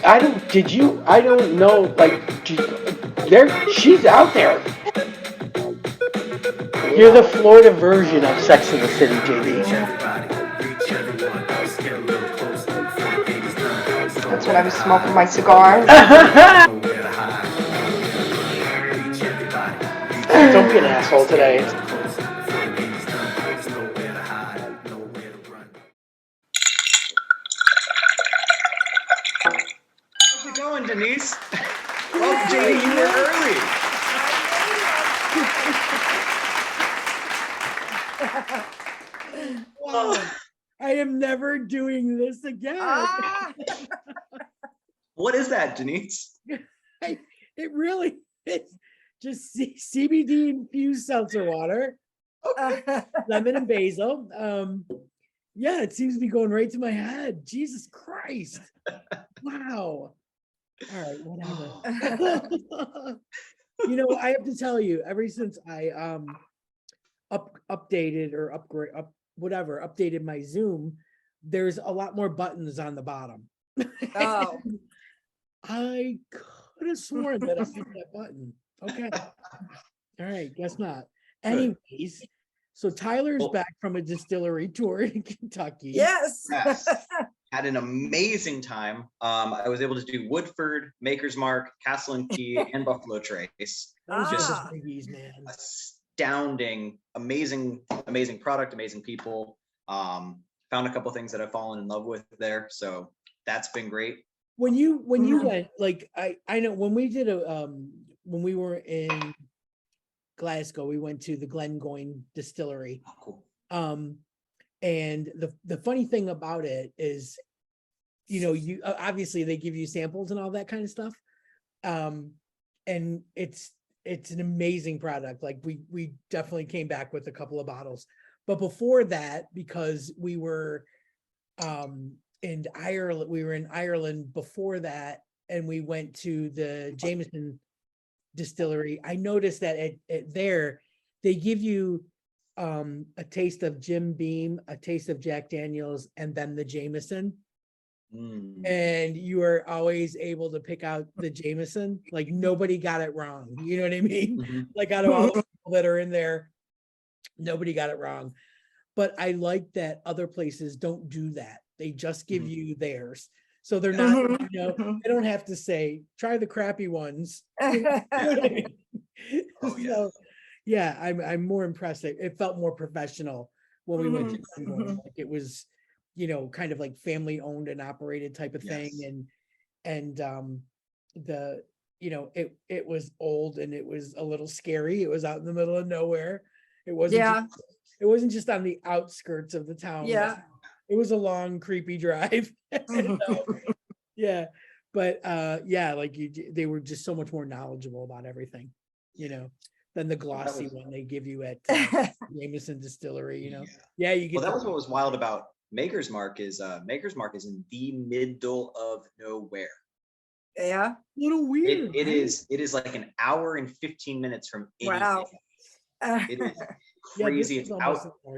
I don't know, like, she's out there. You're the Florida version of Sex and the City, JD. That's when I was smoking my cigars. Don't be an asshole today. How's it going, Denise? Well, JD, you were early. Wow. I am never doing this again. What is that, Denise? It really is just CBD infused seltzer water, lemon and basil. Yeah, it seems to be going right to my head. Jesus Christ. Wow. All right, whatever. You know, I have to tell you, ever since I updated my Zoom, there's a lot more buttons on the bottom. Oh. I could have sworn that I hit that button. Okay. All right, guess not. Anyways, so Tyler's back from a distillery tour in Kentucky. Yes. Had an amazing time. I was able to do Woodford, Maker's Mark, Castle and Key, and Buffalo Trace. Those Just are the biggies, man. astounding, amazing product, amazing people. Found a couple things that I've fallen in love with there, so that's been great. When you went, like, I know when we did when we were in Glasgow, we went to the Glenfinnan Distillery. Oh, cool. And the funny thing about it is, you know, you obviously they give you samples and all that kind of stuff. And it's an amazing product. Like we definitely came back with a couple of bottles. But before that, because we were in Ireland before that, and we went to the Jameson distillery, I noticed that there they give you a taste of Jim Beam, a taste of Jack Daniels, and then the Jameson. And you are always able to pick out the Jameson. Like nobody got it wrong. You know what I mean? Like out of all the people that are in there, nobody got it wrong. But I like that other places don't do that. They just give you theirs. So they're not, you know, they don't have to say, try the crappy ones. You know what I mean? So, yeah, I'm more impressed. It felt more professional when we went to Glenfinnan. Like it was, you know, kind of like family owned and operated type of thing. And the, you know, it was old and it was a little scary. It was out in the middle of nowhere. It wasn't just on the outskirts of the town. Yeah. It was a long, creepy drive. Yeah. But yeah, like they were just so much more knowledgeable about everything, you know, than the glossy one they give you at Jameson Distillery, you know. Yeah, you get. Well, that was what was wild about Maker's Mark is Maker's Mark is in the middle of nowhere. Yeah. A little weird. It is like an hour and 15 minutes from anything. Wow. It is crazy. Yeah, it's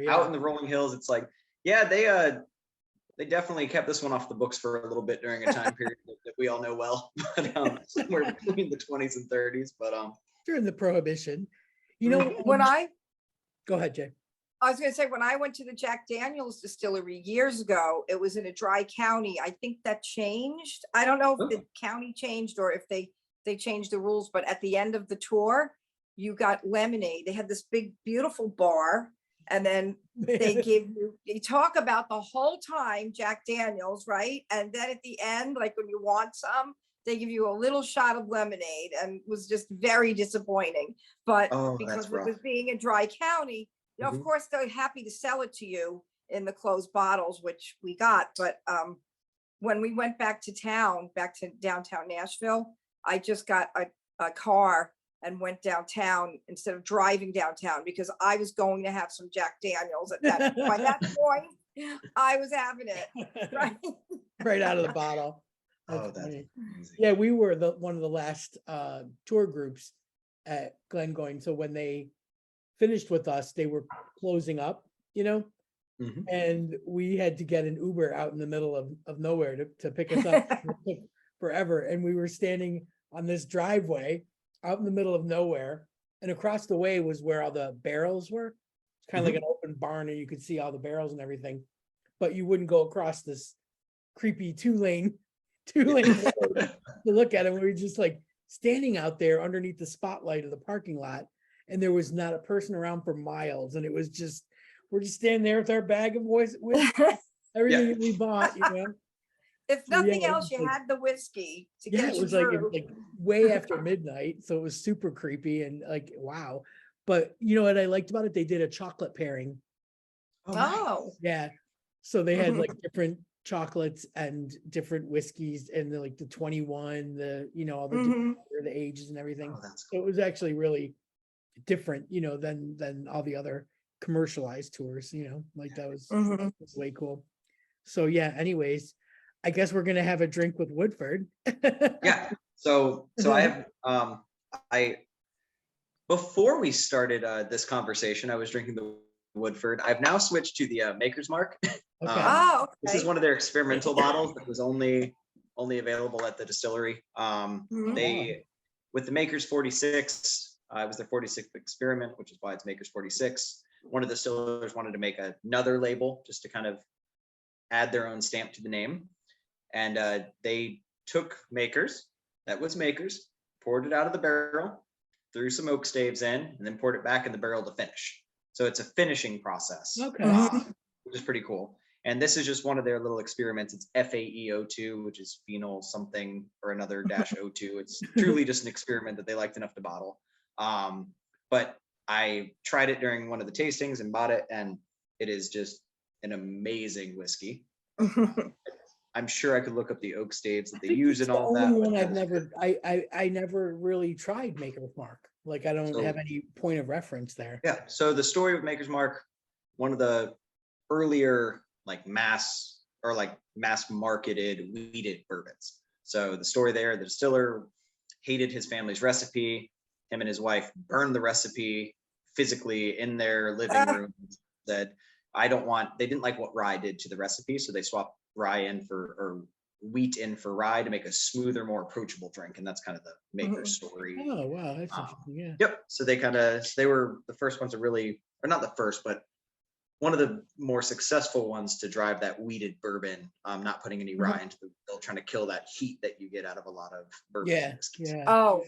out in the rolling hills. It's like, yeah, they definitely kept this one off the books for a little bit during a time period that we all know well, but somewhere between the 20s and 30s. But during the Prohibition, you know, go ahead, Jay. I was going to say, when I went to the Jack Daniels distillery years ago, it was in a dry county. I think that changed. I don't know if the county changed or if they changed the rules, but at the end of the tour, you got lemonade. They had this big, beautiful bar. And then they talk about the whole time Jack Daniels, right? And then at the end, like when you want some, they give you a little shot of lemonade, and it was just very disappointing. But because it was being a dry county, you know, of course, they're happy to sell it to you in the closed bottles, which we got. But when we went back to downtown Nashville, I just got a car and went downtown instead of driving downtown because I was going to have some Jack Daniels at that. By that point, I was having it right out of the bottle. That's amazing. Yeah, we were one of the last tour groups at Glenfinnan. So when they finished with us, they were closing up, you know, and we had to get an Uber out in the middle of nowhere to pick us up. It took forever. And we were standing on this driveway out in the middle of nowhere. And across the way was where all the barrels were. It's kind of like an open barn and you could see all the barrels and everything. But you wouldn't go across this creepy two-lane road to look at it. We were just like standing out there underneath the spotlight of the parking lot. And there was not a person around for miles. And it was just, we're just standing there with our bag of everything that we bought, you know. If So, nothing yeah, else, you like- had the whiskey to Yeah, get it you was like, through. way after midnight. So it was super creepy and like, wow. But you know what I liked about it? They did a chocolate pairing. Oh, Yeah. So they had like different chocolates and different whiskeys and like the 21, all the different, the ages and everything. Oh, that's So it was actually really different, than all the other commercialized tours, like that was way cool. So yeah, anyways, I guess we're gonna have a drink with Woodford. Yeah. So I have before we started this conversation, I was drinking the Woodford. I've now switched to the Maker's Mark. Okay. oh, This is okay. one of their experimental bottles that was only available at the distillery. They with the Maker's 46, it was their 46th experiment, which is why it's Maker's 46. One of the distillers wanted to make another label just to kind of add their own stamp to the name. And they took Maker's, that was Maker's, poured it out of the barrel, threw some oak staves in, and then poured it back in the barrel to finish. So it's a finishing process, Okay. which is pretty cool. And this is just one of their little experiments. It's FAEO2, which is phenol something or another dash O2. It's truly just an experiment that they liked enough to bottle. But I tried it during one of the tastings and bought it, and it is just an amazing whiskey. I'm sure I could look up the oak staves that they use and all the that. only one but I've never, I never really tried Maker's Mark. Like I don't have any point of reference there. Yeah. So the story of Maker's Mark, one of the earlier mass marketed wheated bourbons. So the story there, the distiller hated his family's recipe. Him and his wife burned the recipe physically in their living room. Said, they didn't like what rye did to the recipe. So they swapped wheat in for rye to make a smoother, more approachable drink. And that's kind of the Maker's story. Oh, wow. That's interesting. Yeah. Yep. So they were the first ones to really, or not the first, but one of the more successful ones to drive that wheated bourbon, not putting any rye into the bill, trying to kill that heat that you get out of a lot of bourbon. Yeah. whiskeys. Yeah. Oh,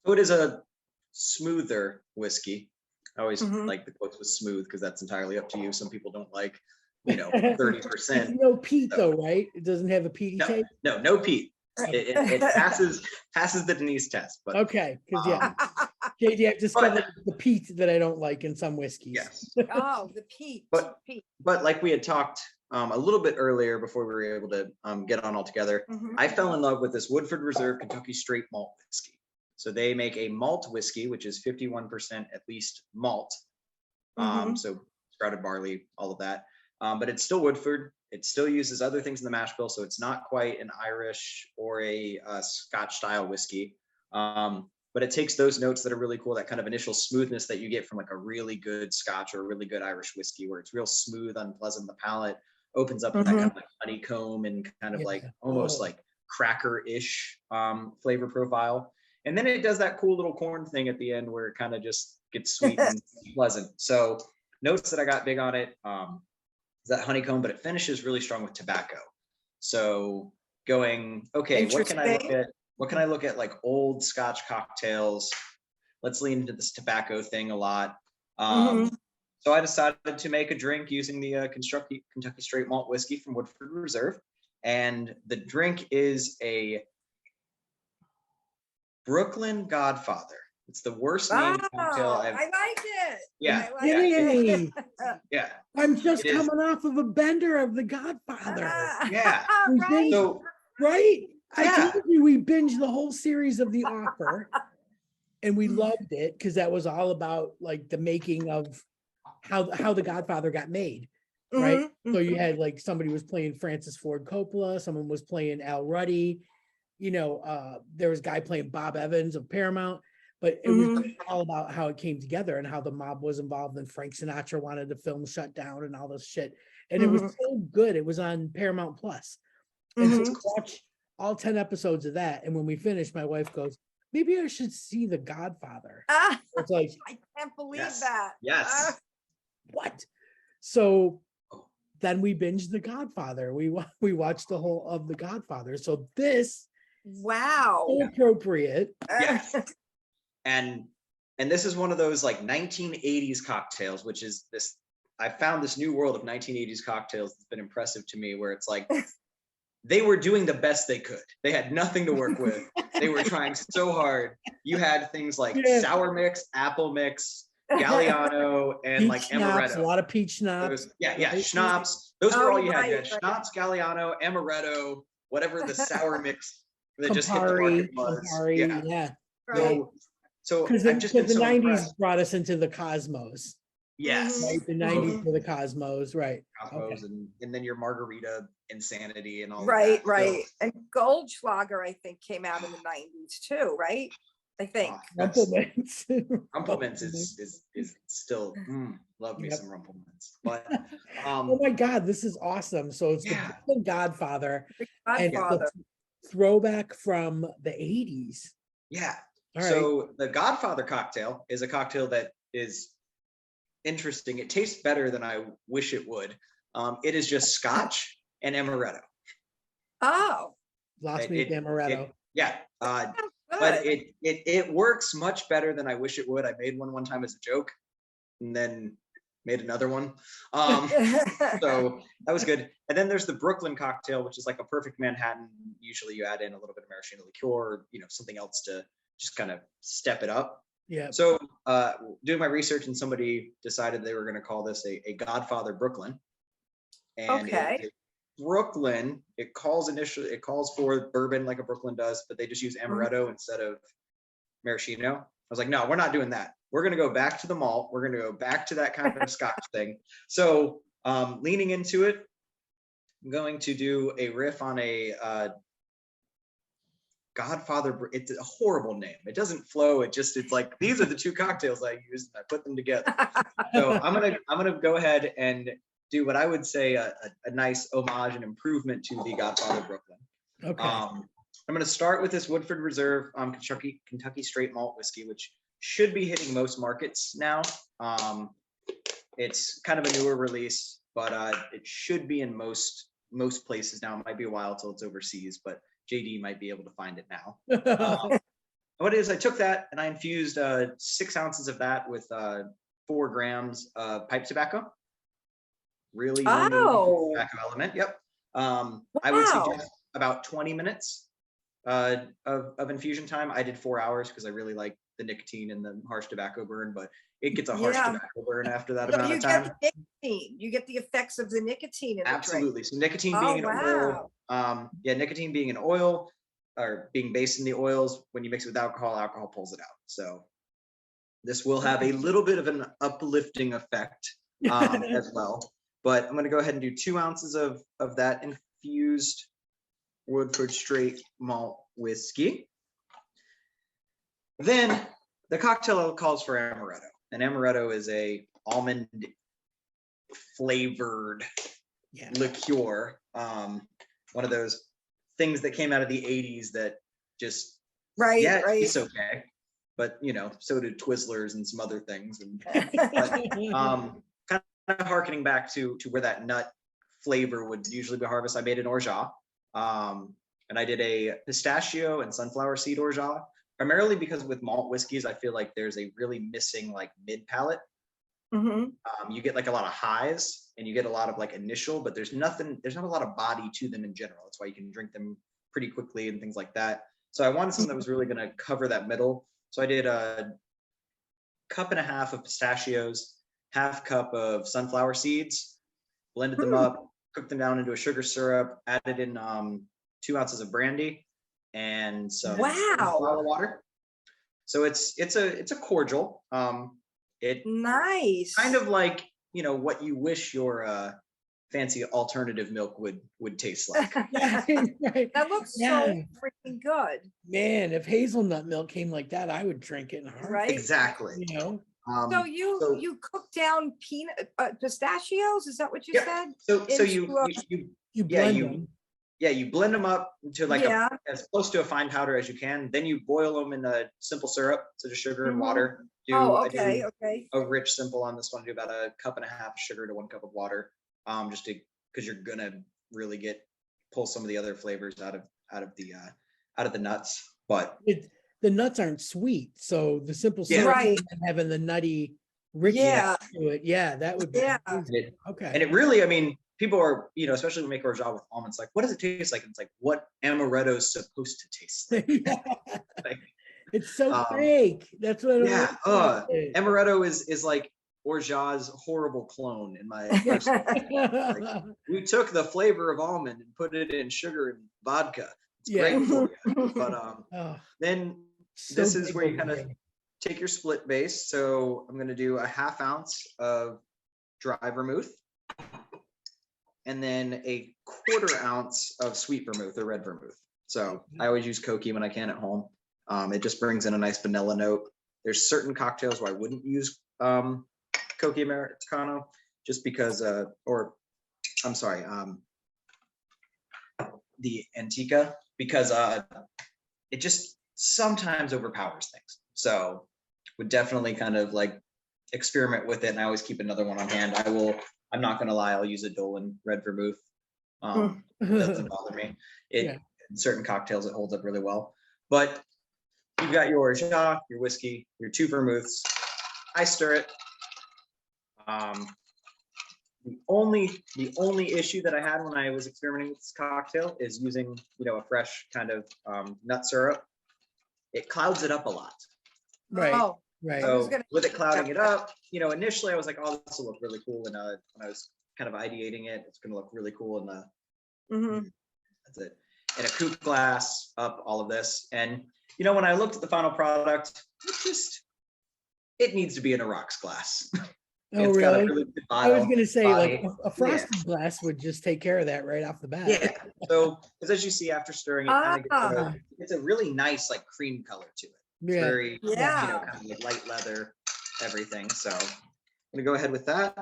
So it is a smoother whiskey. I always like the quotes with smooth because that's entirely up to you. Some people don't like, 30%. No peat though, right? It doesn't have a peaty taste. No peat. It passes the Denise test. But Okay, because JD, I've discovered the peat that I don't like in some whiskeys. yes. oh, the peat. But- peat. But like we had talked a little bit earlier before we were able to get on all together, I fell in love with this Woodford Reserve Kentucky Straight Malt Whiskey. So they make a malt whiskey, which is 51% at least malt. So sprouted barley, all of that. But it's still Woodford. It still uses other things in the mash bill. So it's not quite an Irish or a Scotch style whiskey. But it takes those notes that are really cool, that kind of initial smoothness that you get from like a really good Scotch or a really good Irish whiskey, where it's real smooth, unpleasant in the palate, opens up with that kind of honeycomb and kind of almost like cracker-ish flavor profile. And then it does that cool little corn thing at the end where it kind of just gets sweet and pleasant. So notes that I got big on it is that honeycomb, but it finishes really strong with tobacco. So going, okay, what can I look at like old Scotch cocktails? Let's lean into this tobacco thing a lot. So I decided to make a drink using the Kentucky Straight Malt Whiskey from Woodford Reserve. And the drink is a Brooklyn Godfather. It's the worst named cocktail I like it. Yeah. I like it. Yeah. I'm just coming off of a bender of the Godfather. Yeah. Right. So Right? Yeah. I told you we binged the whole series of The Offer and we loved it because that was all about like the making of how the Godfather got made. Right. So you had like somebody was playing Francis Ford Coppola, someone was playing Al Ruddy, there was a guy playing Bob Evans of Paramount, but it was all about how it came together and how the mob was involved and Frank Sinatra wanted the film shut down and all this shit. And it was so good. It was on Paramount Plus. And so to watch all 10 episodes of that. And when we finished, my wife goes, maybe I should see The Godfather. Ah, It's like, I can't believe Yes. that. Yes. Ah, what? So then we binged The Godfather. We watched the whole of The Godfather. So this wow. so appropriate. Yes. And this is one of those like 1980s cocktails, which is this, I found this new world of 1980s cocktails that's been impressive to me, where it's like they were doing the best they could. They had nothing to work with. They were trying so hard. You had things like Yeah. sour mix, apple mix, Galliano, and Peach like schnapps, a amaretto. lot of peach schnapps. Those, yeah, right? schnapps. Those were all you had. You had right, right. schnapps, Galliano, amaretto, whatever the sour mix that just hit the market was. Campari, Yeah. yeah. Right. So Because I've just been the so 90s impressed. brought us into the cosmos, Yes. right? The 90s were the cosmos, right? Cosmos and then your margarita insanity and all Right, of that. right. And Goldschlager, I think, came out in the 90s too, right? I think. Rumplemans. Rumplemans is still love me Yep. some Rumplemans. But Oh my God, this is awesome. So it's Yeah. the Brooklyn Godfather and Godfather. the throwback from the 80s. yeah. All right. So the Godfather cocktail is a cocktail that is interesting. It tastes better than I wish it would. It is just Scotch and amaretto. Oh, Lost It- me it- at amaretto. Yeah. good. But it works much better than I wish it would. I made one time as a joke, and then made another one. So that was good. And then there's the Brooklyn cocktail, which is like a perfect Manhattan. Usually you add in a little bit of maraschino liqueur, or, something else to just kind of step it up. Yeah. So doing my research, and somebody decided they were going to call this a Godfather Brooklyn. And Okay. Brooklyn, it calls for bourbon like a Brooklyn does, but they just use amaretto instead of maraschino. I was like, no, we're not doing that. We're going to go back to the malt. We're going to go back to that kind of Scotch thing. So leaning into it, I'm going to do a riff on a Godfather. It's a horrible name. It doesn't flow. It's like, these are the two cocktails I used, and I put them together. So I'm gonna go ahead and do what I would say a nice homage and improvement to the Godfather Brooklyn. Okay. I'm going to start with this Woodford Reserve Kentucky straight malt whiskey, which should be hitting most markets now. It's kind of a newer release, but it should be in most places now. It might be a while till it's overseas, but JD might be able to find it now. What it is, I took that and I infused 6 ounces of that with 4 grams of pipe tobacco. Really Oh. tobacco element. Yep. I would suggest about 20 minutes of infusion time. I did 4 hours because I really like the nicotine and the harsh tobacco burn, but it gets a harsh tobacco burn after that amount of time. You get the nicotine. You get the effects of the nicotine in the Absolutely. So nicotine Oh, being an wow. oil, nicotine being an oil, or being based in the oils, when you mix it with alcohol pulls it out. So this will have a little bit of an uplifting effect as well. But I'm going to go ahead and do 2 ounces of that infused Woodford straight malt whiskey. Then the cocktail calls for amaretto, and amaretto is a almond flavored liqueur. One of those things that came out of the 80s that just right. it's okay, but so did Twizzlers and some other things. And kind of harkening back to where that nut flavor would usually be harvested. I made an orgeat, and I did a pistachio and sunflower seed orgeat, primarily because with malt whiskeys, I feel like there's a really missing like mid palate. You get like a lot of highs and you get a lot of like initial, but there's not a lot of body to them in general. That's why you can drink them pretty quickly and things like that. So I wanted something that was really going to cover that middle. So I did a 1.5 cups of pistachios, 1/2 cup of sunflower seeds, blended them up, cooked them down into a sugar syrup, added in 2 ounces of brandy and some flower water. So it's a cordial. Nice. Kind of like what you wish your fancy alternative milk would taste like. Right. That looks so freaking good. Man, if hazelnut milk came like that, I would drink it in a heartbeat. Right. Exactly. So you cook down pistachios? Is that what you said? So you You blend them. yeah, you blend them up to like Yeah. as close to a fine powder as you can. Then you boil them in a simple syrup, so just sugar and Mhm. water. Oh, I do okay, okay. a rich simple on this one. I do about 1.5 cups of sugar to 1 cup of water, just to because you're gonna really pull some of the other flavors out of the nuts. But The nuts aren't sweet, so the simple Yeah. syrup Right. and having the nutty Yeah. richness to it, yeah, that would be Yeah. amazing. and Okay. it really, I mean, people are, especially when we make orgeat with almonds, like, what does it taste like? And it's like what amaretto is supposed to taste like. Yeah. Like, It's so um, fake. That's what I don't yeah, like about it. amaretto is like orgeat's horrible clone in my personal opinion. We took the flavor of almond and put it in sugar and vodka. It's Yeah. great for you. But Oh, then so this is big where you over kind of here. take your split base. So I'm going to do 1/2 ounce of dry vermouth, and then 1/4 ounce of sweet vermouth or red vermouth. So I always use Koki when I can at home. It just brings in a nice vanilla note. There's certain cocktails where I wouldn't use Koki Americano, just because, or I'm sorry, the Antica, because it just sometimes overpowers things. So would definitely kind of like experiment with it, and I always keep another one on hand. I'm not gonna lie, I'll use a Dolan red vermouth. It doesn't bother me. Yeah. In certain cocktails it holds up really well. But you've got your orgeat, your whiskey, your 2 vermouths. I stir it. The only issue that I had when I was experimenting with this cocktail is using, a fresh kind of nut syrup. It clouds it up a lot. Right, Oh, right. I was So gonna with it clouding it up, initially I was like, oh, this will look really cool. And when I was kind of ideating it, it's going to look really cool. And mhm. that's it. In a coupe glass up all of this. And, when I looked at the final product, it needs to be in a rocks glass. Oh, It's got a really? really good I was gonna say, like, body. a frosted glass would just take care of that right off the bat. Yeah. So, because as you see after stirring, it kind of Ah. it's a really nice like cream color to it. It's Yeah. very, Yeah. kind of like light leather, everything. So I'm gonna go ahead with that.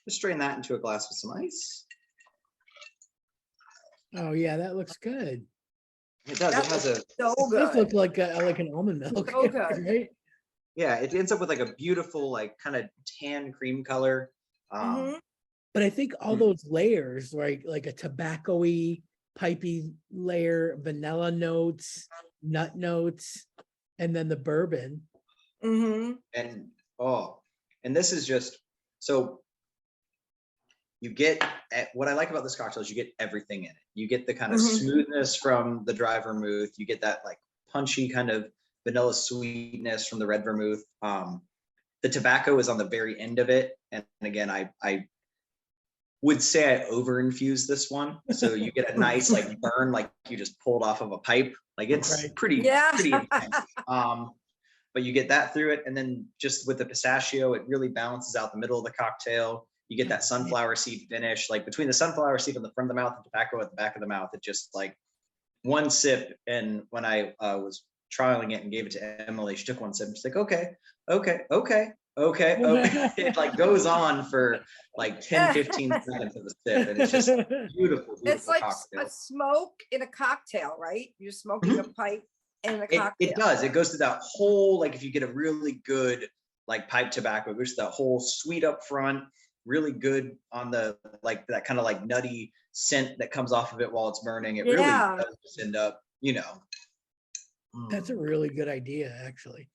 Just strain that into a glass with some ice. Oh, yeah, that looks good. It does. That It has a So It does good. look like an almond milk, So good. right? it ends up with like a beautiful like kind of tan cream color. Mhm. But I think all Hmm. those layers, like a tobacco-y, pipey layer, vanilla notes, nut notes, and then the bourbon. Mhm. And this is just so you get what I like about this cocktail is you get everything in it. You get the kind of Mhm. smoothness from the dry vermouth. You get that like punchy kind of vanilla sweetness from the red vermouth. The tobacco is on the very end of it, and again, I would say I over infused this one, so you get a nice like burn, like you just pulled off of a pipe. Like it's Right. pretty Yeah. intense. But you get that through it, and then just with the pistachio, it really balances out the middle of the cocktail. You get that sunflower seed finish, like between the sunflower seed on the front of the mouth and tobacco at the back of the mouth. It just like one sip. And when I was trialing it and gave it to Emily, she took one sip. And she's like, okay. It like goes on for like 10, 15 seconds of a sip, and it's just beautiful, It's beautiful like cocktail. a smoke in a cocktail, right? You're smoking a pipe in a cocktail. It does. It goes through that whole, like if you get a really good like pipe tobacco, it goes through that whole sweet up front, really good on the like that kind of like nutty scent that comes off of it while it's burning. It really does just end up, That's a really good idea, actually.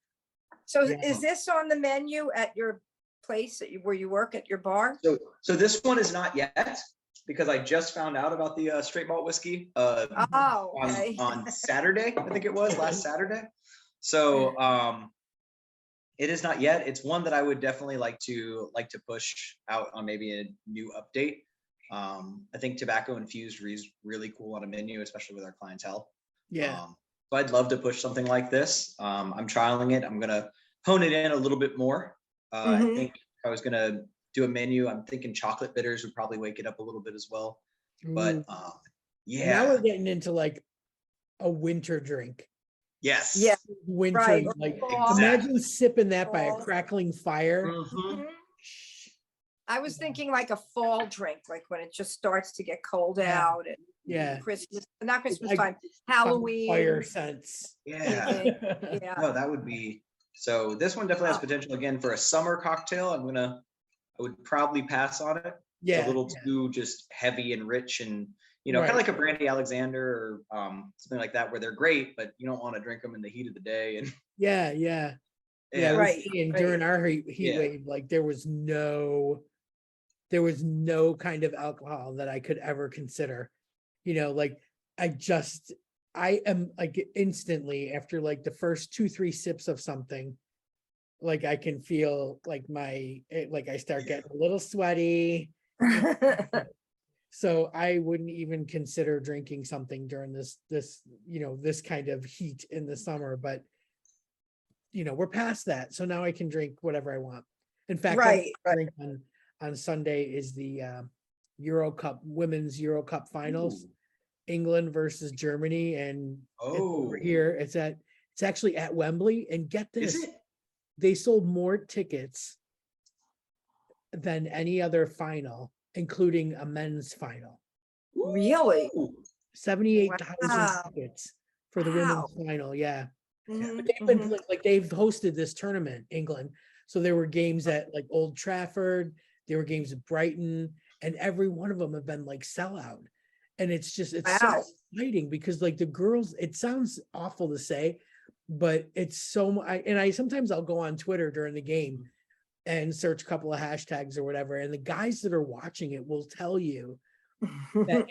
So Yeah. is this on the menu at your place where you work at your bar? So this one is not yet, because I just found out about the straight malt whiskey Oh, okay. on Saturday. I think it was last Saturday. So it is not yet. It's one that I would definitely like to push out on maybe a new update. I think tobacco infused is really cool on a menu, especially with our clientele. Yeah. So I'd love to push something like this. I'm trialing it. I'm gonna hone it in a little bit more. I think if I was gonna do a menu, I'm thinking chocolate bitters would probably wake it up a little bit as well. But Ooh. yeah. Now we're getting into like a winter drink. Yes. Yeah. Winter, Right. like Fall. imagine sipping that by a Fall. crackling fire. Mhm. Mhm. I was thinking like a fall drink, like when it just starts to get cold out. And Yeah. Christmas, not Christmas Like time, Halloween. Fire sense. Yeah. anything. Yeah. No, that would be, so this one definitely has Wow. potential again for a summer cocktail. I would probably pass on it. It's Yeah. a little too just heavy and rich and, kind of Right. like a Brandy Alexander or something like that, where they're great, but you don't want to drink them in the heat of the day. And Yeah. yeah, Right, And right. during our heat Yeah. wave, like there was no kind of alcohol that I could ever consider. Like I am like instantly after like the first 2-3 sips of something, like I can feel like like I start getting a little sweaty. So I wouldn't even consider drinking something during this kind of heat in the summer, but we're past that. So now I can drink whatever I want. In fact, Right, right. drink on Sunday is the women's Euro Cup finals, Ooh. England versus Germany. And it's over Oh, here. It's actually at Wembley. And get is this, it? they sold more tickets than any other final, including a men's final. Really? Ooh. 78,000 Wow. tickets for the Wow. women's final. Yeah. Mhm, But they've been mhm. like they've hosted this tournament, England. So there were games at like Old Trafford, there were games at Brighton, and every one of them have been like sellout. And it's so Wow. exciting because like the girls, it sounds awful to say, but it's so and I sometimes I'll go on Twitter during the game and search a couple of hashtags or whatever, and the guys that are watching it will tell you that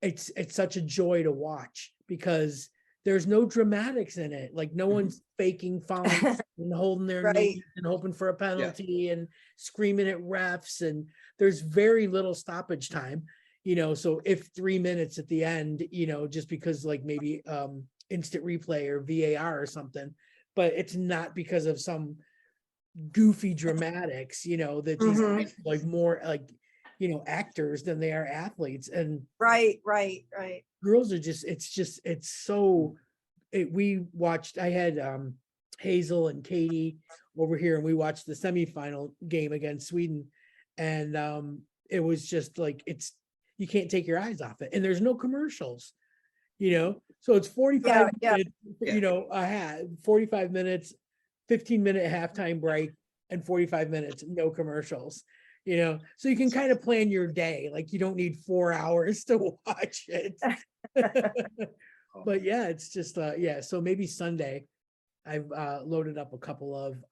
it's such a joy to watch because there's no dramatics in it. Like no one's faking fouls and holding their Right. knees and hoping for a penalty and screaming at refs. And there's very little stoppage time, so if 3 minutes at the end, just because like maybe instant replay or VAR or something, but it's not because of some goofy dramatics, that these Mhm. guys are like more like, actors than they are athletes. And Right. girls are it's so I had Hazel and Katie over here and we watched the semifinal game against Sweden, and it was just like you can't take your eyes off it, and there's no commercials, so it's 45 Yeah. minutes, 45 minutes, 15-minute halftime break, and 45 minutes no commercials. So you can kind of plan your day. Like you don't need 4 hours to watch it. But yeah, it's just so maybe Sunday I've loaded up a couple of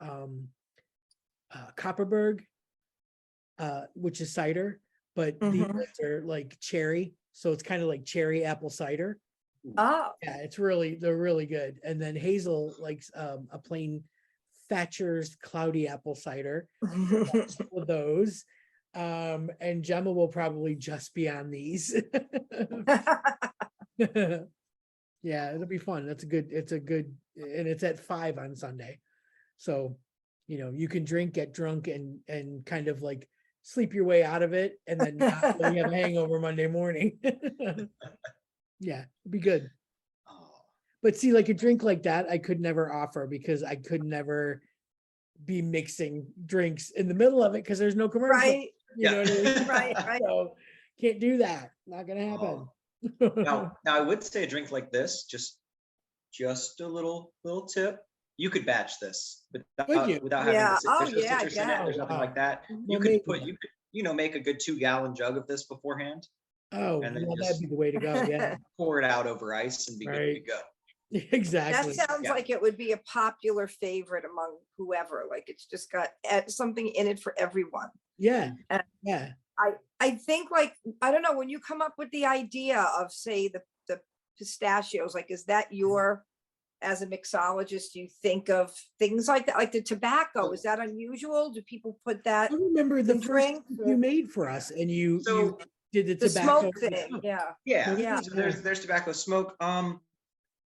Copperberg, which is cider, but these Mhm. ones are like cherry, so it's kind of like cherry apple cider. Oh, Yeah, they're really good. And then Hazel likes a plain Thatcher's cloudy apple cider. Of those. And Gemma will probably just be on these. Yeah, it'll be fun. It's a good, and it's at 5 on Sunday. So, you can get drunk and kind of like sleep your way out of it and then not really have a hangover Monday morning. Yeah, it'd be good. Oh, But see, like a drink like that, I could never offer because I could never be mixing drinks in the middle of it because there's no commercial. right. You know what I mean? Right. So can't do that. Not gonna happen. now I would say a drink like this, just a little tip. You could batch this Could you? without having Yeah. to Oh, there's no yeah, citrus in it. yeah. There's nothing Wow. like that. Well, You maybe. could make a good 2-gallon jug of this beforehand Oh, and then well, just that'd be the way to go. Yeah, pour it out over ice and be good to Right. go. That exactly. sounds Yeah. like it would be a popular favorite among whoever. Like it's just got something in it for everyone. Yeah, Uh, yeah. I think like, I don't know, when you come up with the idea of say the pistachios, like, is that as a mixologist, you think of things like that, like the tobacco, is that unusual? Do people put that I remember the in first drinks? you made for us, and you So did the The tobacco smoke thing, yeah. yeah, Yeah. so there's tobacco smoke.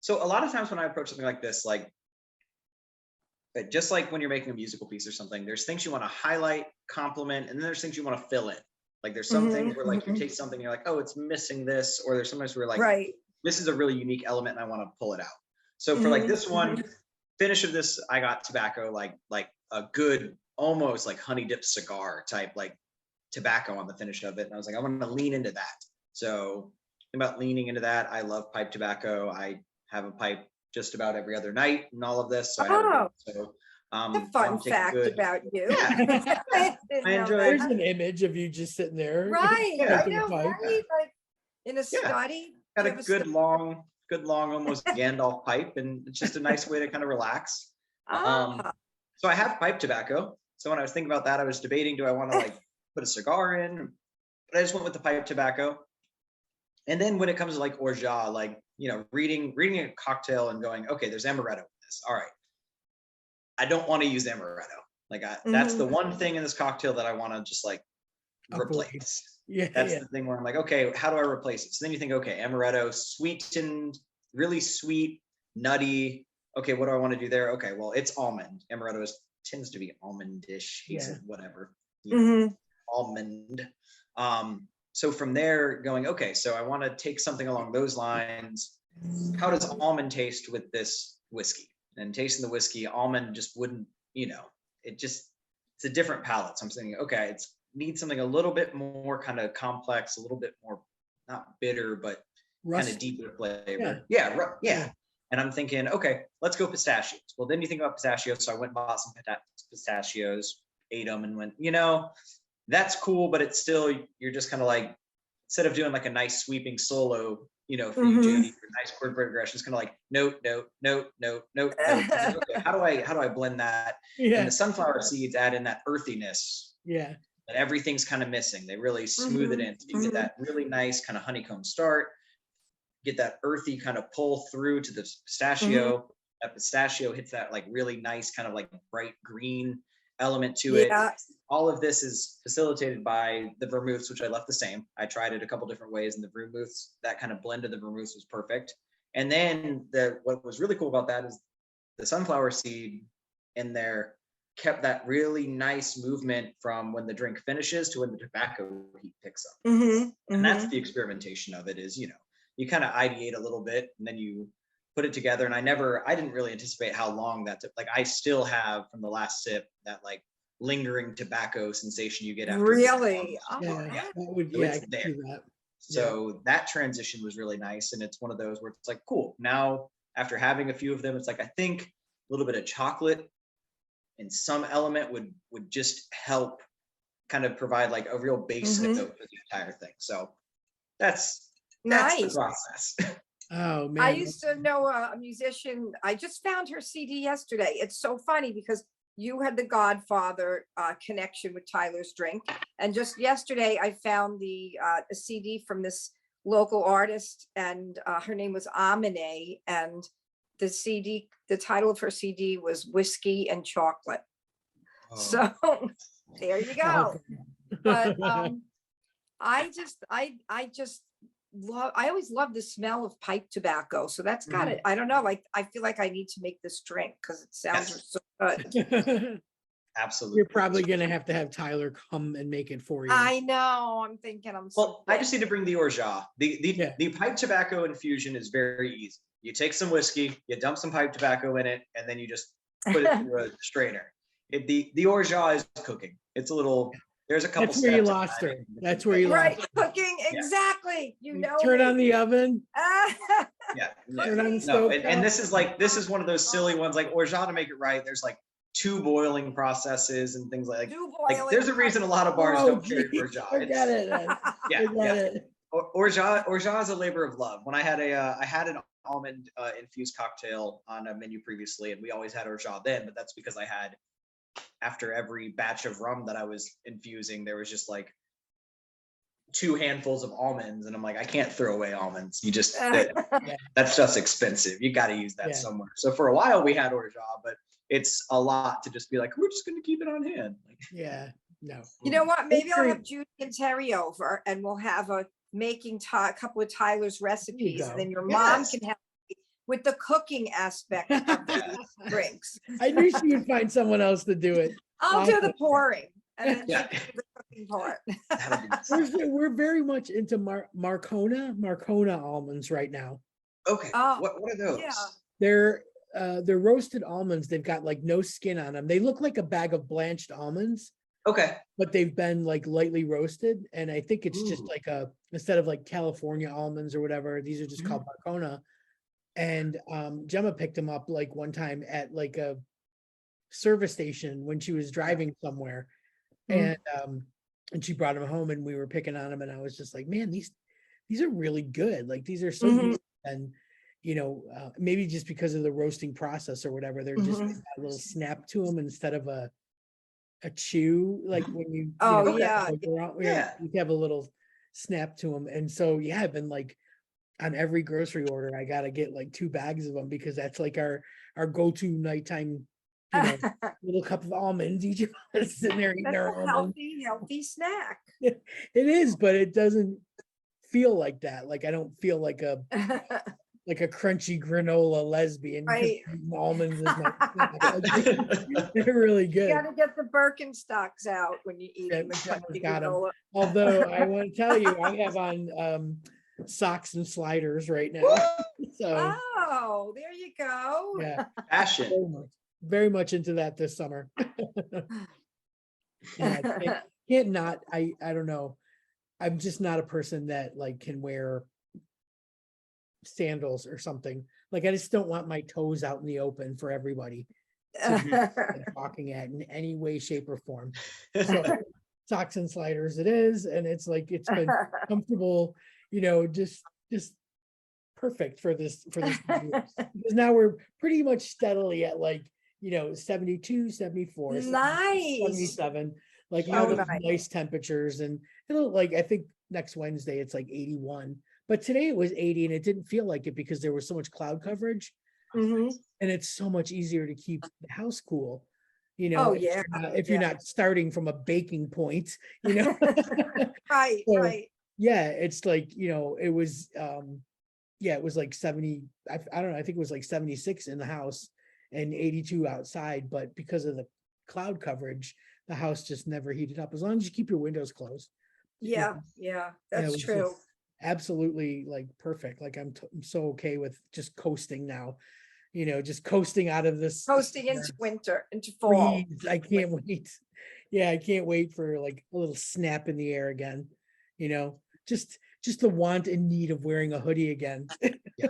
So a lot of times when I approach something like this, like just like when you're making a musical piece or something, there's things you want to highlight, compliment, and then there's things you want to fill in. Like there's some things where like you take something, you're like, oh, it's missing this, or there's sometimes where like, Right. this is a really unique element and I want to pull it out. So for like this one, finish of this, I got tobacco, like a good, almost like honey dip cigar type, like tobacco on the finish of it. And I was like, I want to lean into that. So about leaning into that, I love pipe tobacco. I have a pipe just about every other night and all of this. So I have a good, A fun fact about you. Yeah. I didn't I know enjoy- There's that. an image of you just sitting there. Right, Yeah. I know, right? Like in a study. got You a have good study? long, almost Gandalf pipe, and it's just a nice way to kind of relax. Ah, So I have pipe tobacco. So when I was thinking about that, I was debating, do I want to like put a cigar in? But I just went with the pipe tobacco. And then when it comes to like orgeat, like, you know, reading a cocktail and going, okay, there's amaretto in this. All right. I don't want to use amaretto. Like that's the one thing in this cocktail that I want to just like replace. Yeah, That's the thing where I'm like, okay, how do I replace it? So then you think, okay, amaretto, sweetened, really sweet, nutty. Okay, what do I want to do there? Okay, well, it's almond. Amaretto tends to be almondish, whatever. Almond. So from there, going, okay, so I want to take something along those lines. How does almond taste with this whiskey? And tasting the whiskey, almond just wouldn't, you know, it's a different palate. So I'm thinking, okay, it's needs something a little bit more kind of complex, a little bit more not bitter, but kind of deeper flavor. Yeah. And I'm thinking, okay, let's go pistachios. Well, then you think about pistachios. So I went and bought some pistachios, ate them, and went, you know, that's cool, but it's still, you're just kind of like, instead of doing like a nice sweeping solo, you know, for you, Jody, for nice chord progression, it's kind of like note. Okay, how do I blend that? Yeah. And the sunflower seeds add in that earthiness. Yeah. That everything's kind of missing. They really smooth it in. So you get that really nice kind of honeycomb start, get that earthy kind of pull through to the pistachio. That pistachio hits that like really nice kind of like bright green element to it. All of this is facilitated by the vermouths, which I left the same. I tried it a couple different ways, and the vermouths, that kind of blend of the vermouths was perfect. And then what was really cool about that is the sunflower seed in there kept that really nice movement from when the drink finishes to when the tobacco heat picks up. And that's the experimentation of it, is, you know, you kind of ideate a little bit and then you put it together. And I didn't really anticipate how long that took. Like I still have from the last sip that like lingering tobacco sensation you get after. Really? It's there. So that transition was really nice. And it's one of those where it's like, cool. Now, after having a few of them, it's like, I think a little bit of chocolate and some element would just help kind of provide like a real base note for the entire thing. So that's the process. Oh man. I used to know a musician. I just found her CD yesterday. It's so funny because you had the Godfather connection with Tyler's drink. And just yesterday I found a CD from this local artist, and her name was Amine, and the title of her CD was Whiskey and Chocolate. So there you go. But I always love the smell of pipe tobacco. So that's got it. I don't know. Like, I feel like I need to make this drink because it sounds so good. Absolutely. You're probably going to have Tyler come and make it for you. I know. I'm thinking I just need to bring the orgeat. The pipe tobacco infusion is very easy. You take some whiskey, you dump some pipe tobacco in it, and then you just put it through a strainer. The orgeat is cooking. It's a little, there's a couple That's where you steps lost her. That's where you right. lost her. Cooking. Exactly. You know, Turn on the oven. Turn on the stove. And this is one of those silly ones, like orgeat, to make it right, there's like 2 boiling processes and things like there's a reason a lot of bars don't carry orgeat. Forget it. Orgeat is a labor of love. When I had an almond infused cocktail on a menu previously, and we always had orgeat then, but that's because I had, after every batch of rum that I was infusing, there was just like 2 handfuls of almonds, and I'm like, I can't throw away almonds. You just that's just expensive. You got to use that somewhere. So for a while we had orgeat, but it's a lot to just be like, we're just going to keep it on hand. No. You know what? Maybe I'll have Judy and Terry over, and we'll have a couple of Tyler's recipes, and then your mom can help with the cooking aspect of the drinks. I knew she would find someone else to do it. I'll do the pouring, and then she can do the cooking part. We're very much into Marcona almonds right now. Okay. What are those? They're roasted almonds. They've got like no skin on them. They look like a bag of blanched almonds, Okay. but they've been like lightly roasted. And I think it's just Ooh. like instead of like California almonds or whatever, these are just Mhm. called Marcona. And Gemma picked them up like one time at like a service station when she was driving somewhere. Mhm. And she brought them home and we were picking on them, and I was just like, man, these are really good. Like these are so Mhm. good. And maybe just because of the roasting process or whatever, they're just Mhm. got a little snap to them instead of a chew, like when Oh, Okay. yeah. Yeah. you have a little snap to them. And so yeah, I've been like on every grocery order, I gotta get like 2 bags of them because that's like our go-to nighttime, little cup of almonds. Each of us sitting there eating That's our a almonds. healthy snack. It is, but it doesn't feel like that. Like I don't feel like a crunchy granola lesbian because Right. almonds is my snack. Like, they're really You good. gotta get the Birkenstocks out when you're Yeah, eating the Gemma's crunchy got 'em. granola. Although I want to tell you, I have on socks and sliders right now. So Oh, there you go. yeah, Fashion. very much into that this summer. Yeah, can't not. I don't know. I'm just not a person that like can wear sandals or something. Like I just don't want my toes out in the open for everybody to be like, talking at in any way, shape, or form. So socks and sliders it is, and it's like it's been comfortable, just perfect for this years. Because now we're pretty much steadily at like 72, 74, Nice. 77, like Oh, those nice. nice temperatures. And it'll like I think next Wednesday it's like 81, but today it was 80 and it didn't feel like it because there was so much cloud coverage. Mhm. And it's so much easier to keep the house cool, Oh, if yeah, if you're not starting from a baking point, Right, So, right. yeah, it's like, it was yeah, it was like 70, I don't know, I think it was like 76 in the house and 82 outside, but because of the cloud coverage, the house just never heated up as long as you keep your windows closed. Yeah, It that's was true. just absolutely like perfect. Like I'm so okay with just coasting now, just coasting out of this Posting into winter, into fall. freeze. I can't wait. Yeah, I can't wait for like a little snap in the air again, you know, just the want and need of wearing a hoodie again. Yeah.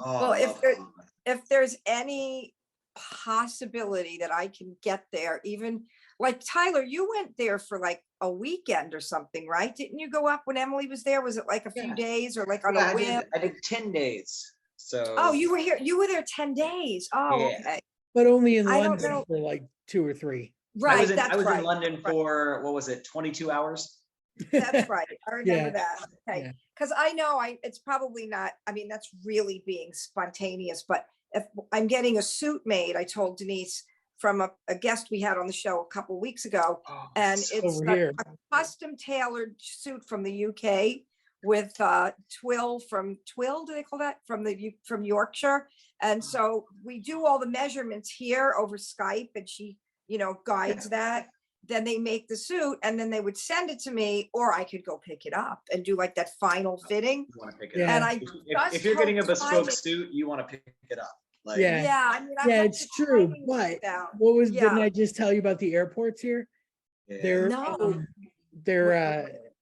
Oh, Well, I love that. if there's any possibility that I can get there, even like Tyler, you went there for like a weekend or something, right? Didn't you go up when Emily was there? Was it like a few Yeah. days or like on Yeah, a whim? I did 10 days. Oh, So you were here. You were there 10 days. Oh, yeah. okay. But only in I don't London know. for like 2 or 3. Right, I that's was in right. London for what was it, 22 hours? That's right. I remember Yeah, that. Okay. yeah. Because I know it's probably not, I mean, that's really being spontaneous, but if I'm getting a suit made, I told Denise from a guest we had on the show a couple weeks ago, Oh, and so it's Over a here. custom tailored suit from the UK with twill, do they call that? From Yorkshire. And so we do all the measurements here over Skype and she, guides that. Then they make the suit and then they would send it to me, or I could go pick it up and do like that final fitting. you want to pick it Yeah. up. And I If just you're getting a hope bespoke timing- suit, you want to pick it up. Like, Yeah. Yeah, I mean, I Yeah, hope it's the true. timing But works out. didn't Yeah. I just tell you about the airports here? yeah. No.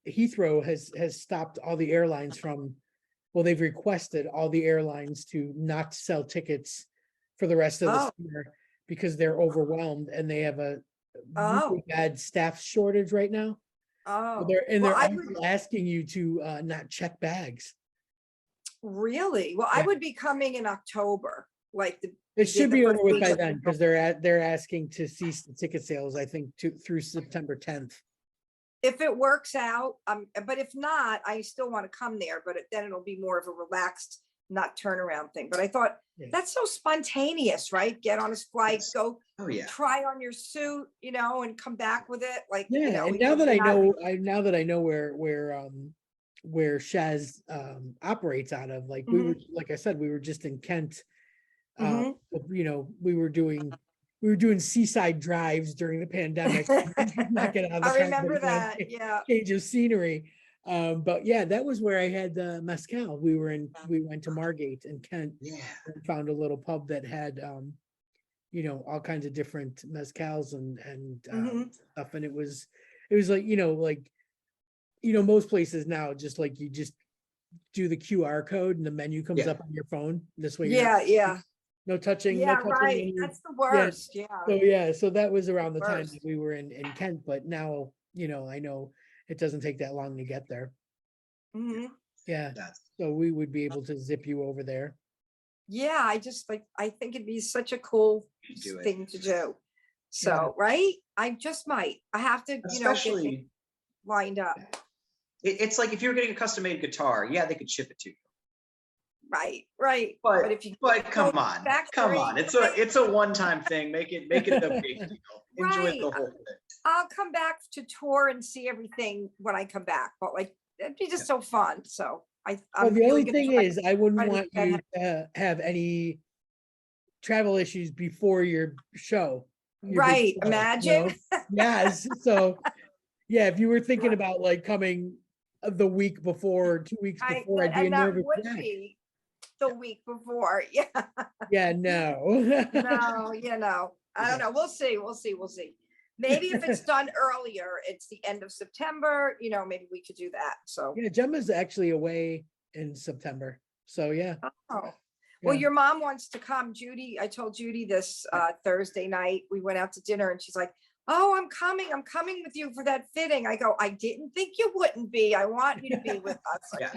Heathrow has stopped all the airlines from, well, they've requested all the airlines to not sell tickets for the rest of the Oh. summer because they're overwhelmed and they have a Oh. really bad staff shortage right now. Oh, They're well, I also asking you to not check bags. really, well, I Yeah. would be coming in October, like It should be over with by week. then because they're asking to cease the ticket sales, I think, through September 10th. If it works out, but if not, I still want to come there, but then it'll be more of a relaxed, not turnaround thing. But I thought Yeah. that's so spontaneous, right? Get on his flight, Yes. go Oh yeah. try on your suit, and come back with it. Like, Yeah, and even now that if now that I know where Shaz operates out of, like we were, like I said, we were just in Kent. Mhm. We were doing seaside drives during the pandemic. Not get out of the I car, remember but, that. Yeah. change of scenery. But yeah, that was where I had the mezcal. We went to Margate in Kent Yeah. and found a little pub that had all kinds of different mezcals and Mhm. stuff. And it was like, most places now, just like you just do the QR code and the menu comes Yeah. up on your phone. This way, you're not- Yeah. no touching, Yeah, no touching right. any- That's the worst. Yeah. so that was around the time Worst. that we were in Kent, but now, I know it doesn't take that long to get there. Mhm. Yeah. That's So we would be able to zip you over there. Yeah, I think it'd be such a cool do it. thing to do. So, right? I just might. I have to, get especially. it lined up. It's like if you're getting a custom made guitar, yeah, they could ship it to you. Right. But if you come go on, factory, it's a one-time thing. Make it a big deal. Enjoy Right. the whole thing. I'll come back to tour and see everything when I come back, but like, it'd be just so fun. So Well, I'm the really only gonna thing try- is, I wouldn't try to want get you to have any travel issues before your show. your big Right, show, imagine. Yes. So, yeah, if you were thinking about like coming the week before, 2 weeks before, I'd be a and that nervous would wreck. be the week before. Yeah. Yeah, no. No, I don't know. We'll see. Maybe if it's done earlier, it's the end of September, maybe we could do that. So, Yeah, Gemma's actually away in September. So yeah. oh, well, Yeah. your mom wants to come. Judy, I told Judy this Thursday night, we went out to dinner and she's like, oh, I'm coming with you for that fitting. I go, I didn't think you wouldn't be. I want you to be with us. Yeah.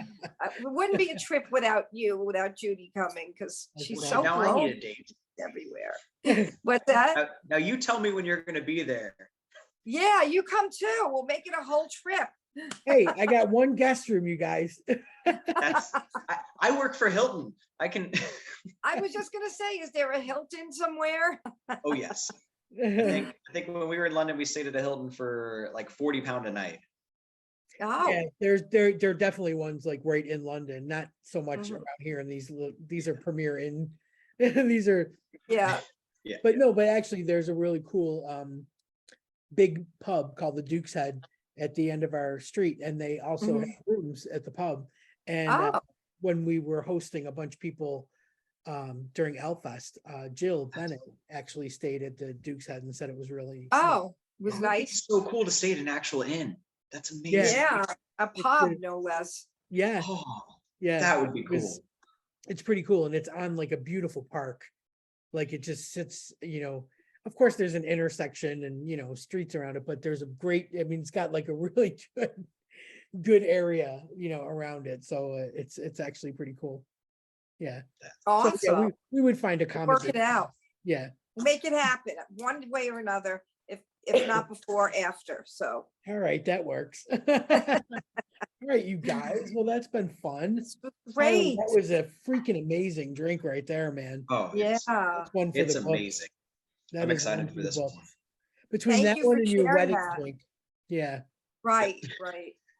It wouldn't be a trip without Judy coming, because she's Well, so now I blown need a date. everywhere. But that, Now you tell me when you're going to be there. yeah, you come too. We'll make it a whole trip. Hey, I got one guest room, you guys. I work for Hilton. I can. I was just gonna say, is there a Hilton somewhere? Oh yes. I think when we were in London, we stayed at a Hilton for like £40 a night. Oh, Yeah, there are definitely ones like right in London, not so much Mhm. around here. And these are Premier Inn. These are, yeah. Yeah. but no, but actually there's a really cool big pub called the Duke's Head at the end of our street, and they also Mhm. have rooms at the pub. And Oh, when we were hosting a bunch of people during Elfest, Jill Bennett actually stayed at the Duke's Head and said it was really oh, it was Oh, nice. It's so cool to stay at an actual inn. That's amazing. Yeah, a It's pub, good. no less. yeah, Oh, yeah. that would be it was- cool. It's pretty cool, and it's on like a beautiful park. Like it just sits, of course there's an intersection and streets around it, but there's it's got like a really good area, around it. So it's actually pretty cool. Yeah. So, Awesome. yeah, we would find a Work it accommodation. out. Yeah. Make it happen one way or another, if not before, after. So All right, that works. All right, you guys. Well, that's been fun. it's Tyler, great. That was a freaking amazing drink right there, man. Oh, Yeah. That's one for it's the books. amazing. That I'm is excited one for this books. one. Between Thank that you one for and your sharing wedding that. drink. Yeah, Right.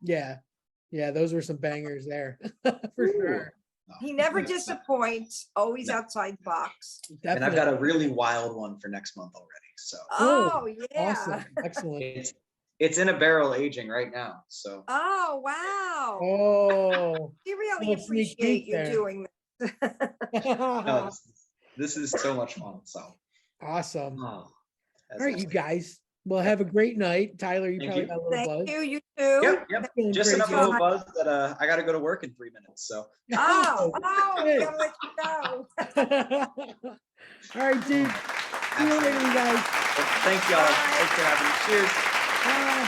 yeah, those were some bangers there. For Ooh. sure. He never disappoints, always No. outside the box. And I've got a really wild one for next month already. So Oh, yeah. Awesome. Excellent. it's in a barrel aging right now. So Oh, wow. Oh. We really little sneak appreciate peek you there. doing that. no, this is so much fun. So Awesome. oh, All that's right, you awesome. guys. Well, have a great night. Tyler, you Thank probably you. got a little Thank buzz. you, you too. Yep. Feeling Just pretty enough good. of a buzz that I got to go to work in 3 minutes. So Oh, Good. gotta let you know. All right, dude. See you later, you guys. thank y'all. Thanks for having me. Cheers. Bye.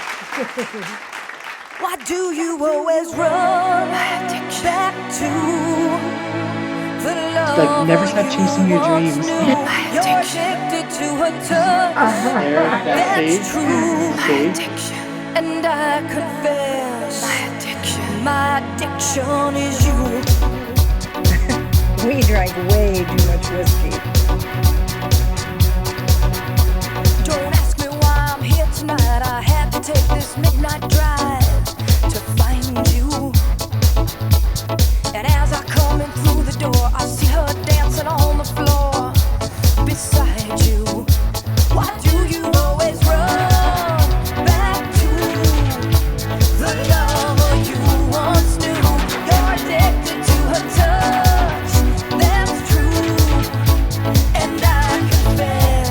Why do you always run back to the love like never stop chasing your dreams. You're addicted to her touch. There, that's That's true. See? And I confess, my addiction is you. We drank way too much whiskey. Don't ask me why I'm here tonight. I had to take this midnight drive to find you. And as I come in through the door, I see her dancing on the floor beside you. Why do you always run back to the lover you once knew? You're addicted to her touch, that's true. And I confess,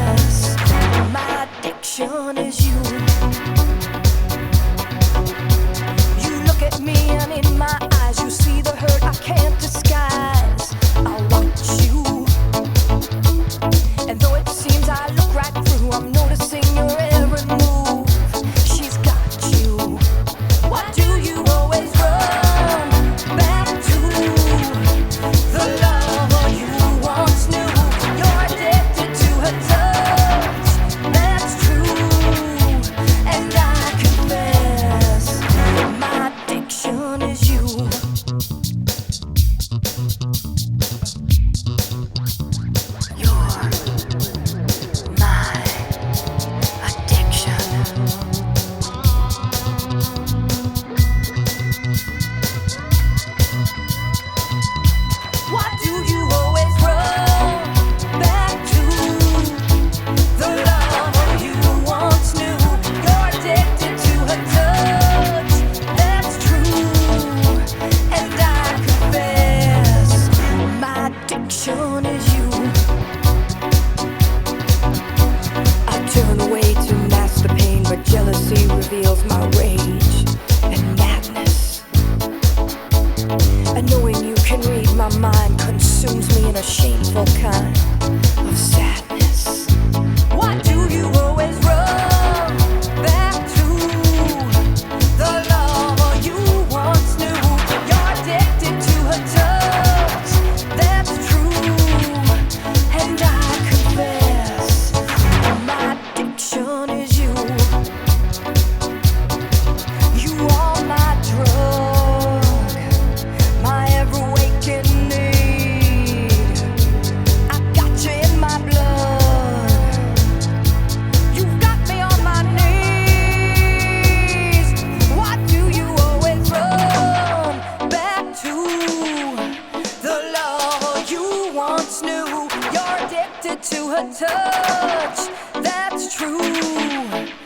to her touch. That's true.